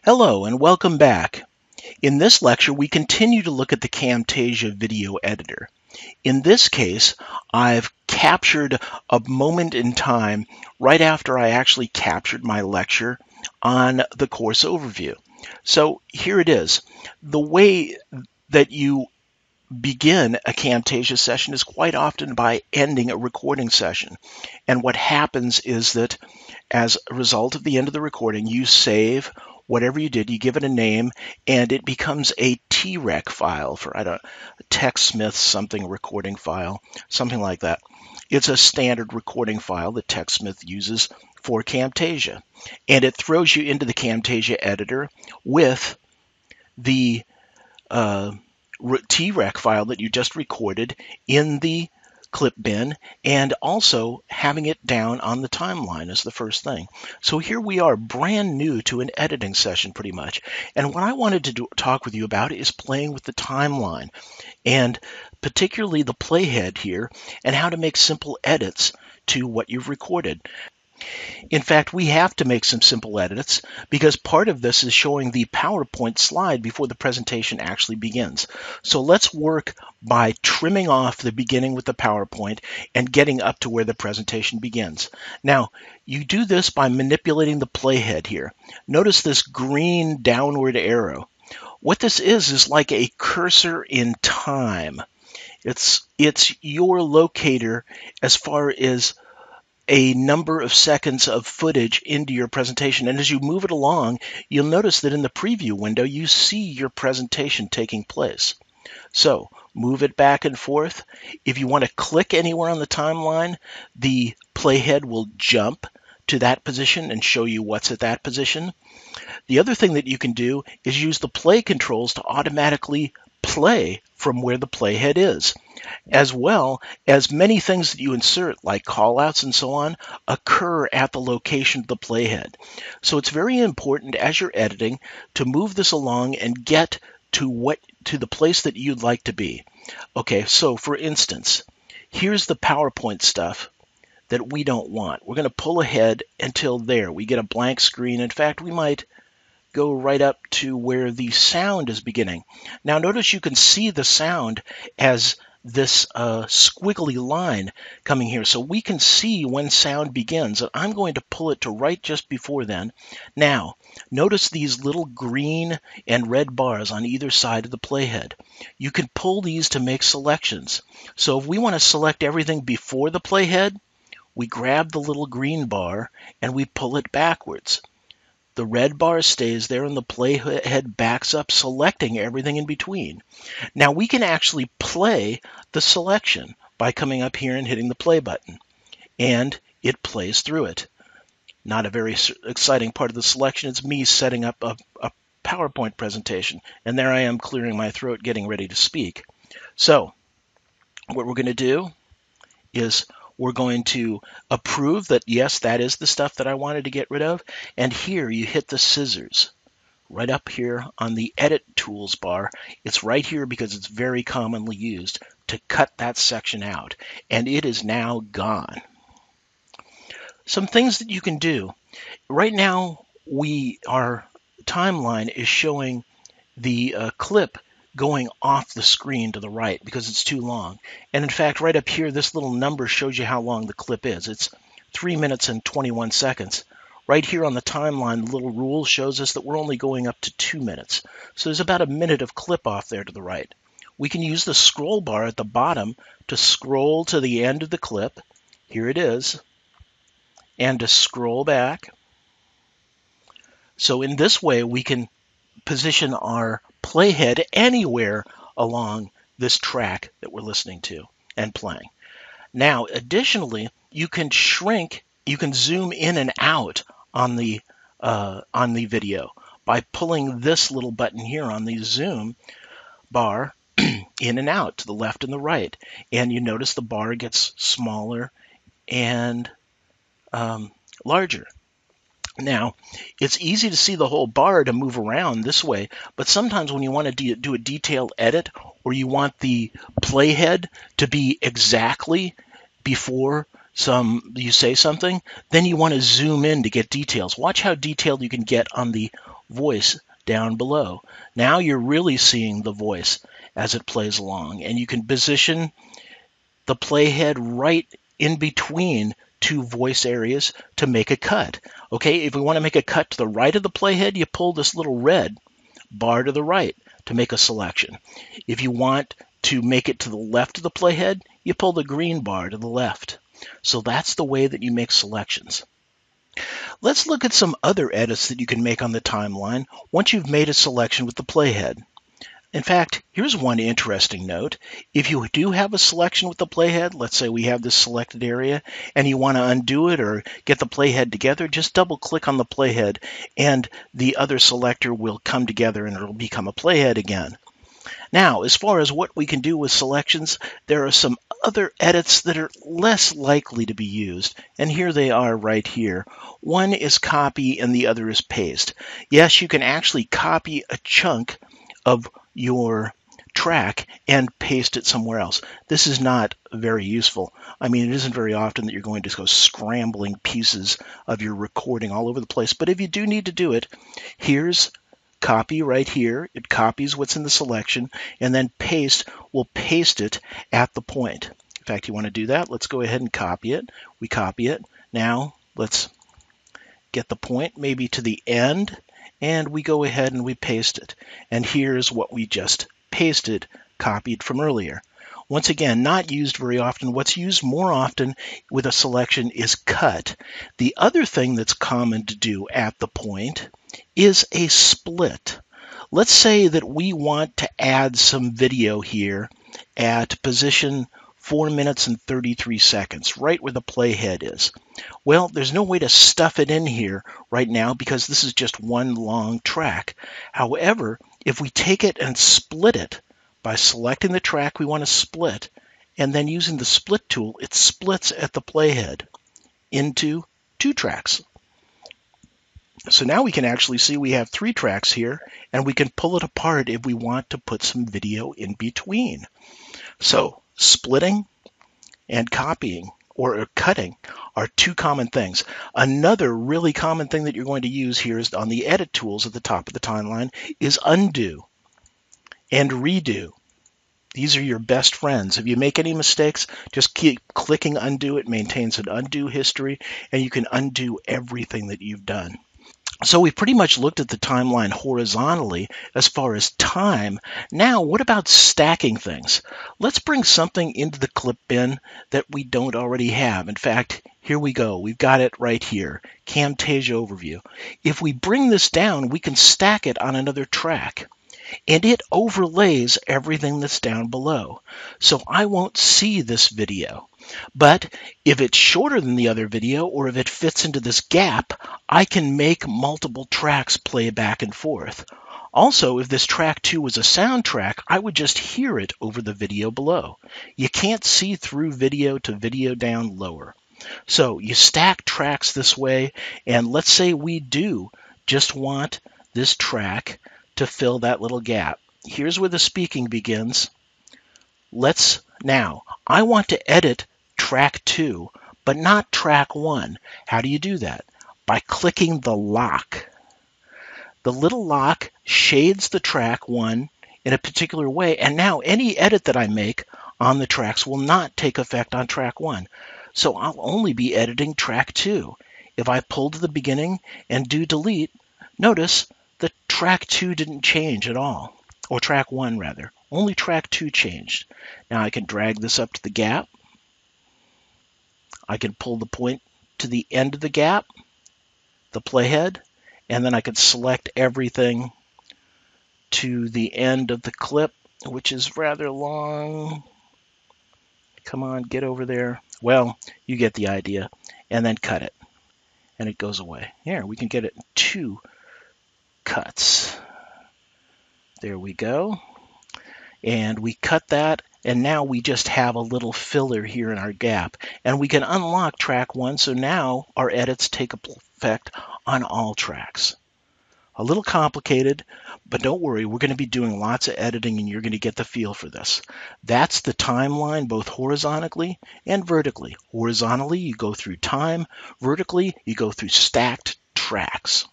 Hello and welcome back. In this lecture, we continue to look at the Camtasia video editor. In this case, I've captured a moment in time right after I actually captured my lecture on the course overview. So here it is. The way that you begin a Camtasia session is quite often by ending a recording session. And what happens is that as a result of the end of the recording, you save whatever you did, you give it a name, and it becomes a TREC file for, TechSmith something recording file, something like that. It's a standard recording file that TechSmith uses for Camtasia. And it throws you into the Camtasia editor with the TREC file that you just recorded in the clip bin, and also having it down on the timeline is the first thing. So here we are, brand new to an editing session pretty much. And what I wanted to talk with you about is playing with the timeline, and particularly the playhead here, and how to make simple edits to what you've recorded. In fact, we have to make some simple edits because part of this is showing the PowerPoint slide before the presentation actually begins. So let's work by trimming off the beginning with the PowerPoint and getting up to where the presentation begins. Now, you do this by manipulating the playhead here. Notice this green downward arrow. What this is like a cursor in time. It's your locator as far as a number of seconds of footage into your presentation. And as you move it along, you'll notice that in the preview window, you see your presentation taking place. So move it back and forth. If you want to click anywhere on the timeline, the playhead will jump to that position and show you what's at that position. The other thing that you can do is use the play controls to automatically play from where the playhead is, as well as many things that you insert, like callouts and so on, occur at the location of the playhead. So it's very important as you're editing to move this along and get to the place that you'd like to be. Okay, so for instance, here's the PowerPoint stuff that we don't want. We're going to pull ahead until there. We get a blank screen. In fact, we might go right up to where the sound is beginning. Now notice you can see the sound as this squiggly line coming here. So we can see when sound begins. And I'm going to pull it to right just before then. Now, notice these little green and red bars on either side of the playhead. You can pull these to make selections. So if we want to select everything before the playhead, we grab the little green bar and we pull it backwards. The red bar stays there and the playhead backs up, selecting everything in between. Now we can actually play the selection by coming up here and hitting the play button, and it plays through it. Not a very exciting part of the selection. It's me setting up a PowerPoint presentation, and there I am clearing my throat, getting ready to speak. So what we're going to do is we're going to approve that, yes, that is the stuff that I wanted to get rid of. And here you hit the scissors right up here on the Edit Tools bar. It's right here because it's very commonly used to cut that section out. And it is now gone. Some things that you can do. Right now, our timeline is showing the clip going off the screen to the right because it's too long. And in fact, right up here, this little number shows you how long the clip is. It's 3 minutes and 21 seconds. Right here on the timeline, the little rule shows us that we're only going up to 2 minutes. So there's about a minute of clip off there to the right. We can use the scroll bar at the bottom to scroll to the end of the clip. Here it is. And to scroll back. So in this way, we can position our playhead anywhere along this track that we're listening to and playing. Now, additionally, you can zoom in and out on the video by pulling this little button here on the zoom bar in and out to the left and the right. And you notice the bar gets smaller and larger. Now, it's easy to see the whole bar to move around this way, but sometimes when you want to do a detailed edit or you want the playhead to be exactly before you say something, then you want to zoom in to get details. Watch how detailed you can get on the voice down below. Now you're really seeing the voice as it plays along, and you can position the playhead right in between two voice areas to make a cut. Okay, if we want to make a cut to the right of the playhead, you pull this little red bar to the right to make a selection. If you want to make it to the left of the playhead, you pull the green bar to the left. So that's the way that you make selections. Let's look at some other edits that you can make on the timeline once you've made a selection with the playhead. In fact, here's one interesting note. If you do have a selection with the playhead, let's say we have this selected area, and you want to undo it or get the playhead together, just double click on the playhead and the other selector will come together and it'll become a playhead again. Now, as far as what we can do with selections, there are some other edits that are less likely to be used, and here they are right here. One is copy and the other is paste. Yes, you can actually copy a chunk of your track and paste it somewhere else. This is not very useful. I mean, it isn't very often that you're going to go scrambling pieces of your recording all over the place, but if you do need to do it, here's copy right here. It copies what's in the selection, and then paste will paste it at the point. In fact, you want to do that? Let's go ahead and copy it. We copy it. Now let's get the point maybe to the end, and we go ahead and we paste it. And here's what we just pasted, copied from earlier. Once again, not used very often. What's used more often with a selection is cut. The other thing that's common to do at the point is a split. Let's say that we want to add some video here at position 4 minutes and 33 seconds, right where the playhead is. Well, there's no way to stuff it in here right now because this is just one long track. However, if we take it and split it by selecting the track we want to split and then using the split tool, it splits at the playhead into 2 tracks. So now we can actually see we have 3 tracks here, and we can pull it apart if we want to put some video in between. So splitting and copying or cutting are 2 common things. Another really common thing that you're going to use here is on the edit tools at the top of the timeline is undo and redo. These are your best friends. If you make any mistakes, just keep clicking undo. It maintains an undo history, and you can undo everything that you've done. So we pretty much looked at the timeline horizontally as far as time. Now, what about stacking things? Let's bring something into the clip bin that we don't already have. In fact, here we go. We've got it right here, Camtasia Overview. If we bring this down, we can stack it on another track, and it overlays everything that's down below. So I won't see this video. But if it's shorter than the other video, or if it fits into this gap, I can make multiple tracks play back and forth. Also, if this track 2 was a soundtrack, I would just hear it over the video below. You can't see through video to video down lower. So you stack tracks this way, and let's say we do just want this track to fill that little gap. Here's where the speaking begins. Now, I want to edit track 2, but not track 1. How do you do that? By clicking the lock. The little lock shades the track 1 in a particular way, and now any edit that I make on the tracks will not take effect on track 1. So I'll only be editing track 2. If I pull to the beginning and do delete, notice that track 2 didn't change at all, or track 1 rather. Only track 2 changed. Now I can drag this up to the gap. I can pull the point to the end of the gap, the playhead, and then I can select everything to the end of the clip, which is rather long. Come on, get over there. Well, you get the idea. And then cut it. And it goes away. Here, we can get it in 2 cuts. There we go. And we cut that, and now we just have a little filler here in our gap. And we can unlock track 1, so now our edits take effect on all tracks. A little complicated, but don't worry, we're going to be doing lots of editing and you're going to get the feel for this. That's the timeline, both horizontally and vertically. Horizontally, you go through time. Vertically, you go through stacked tracks.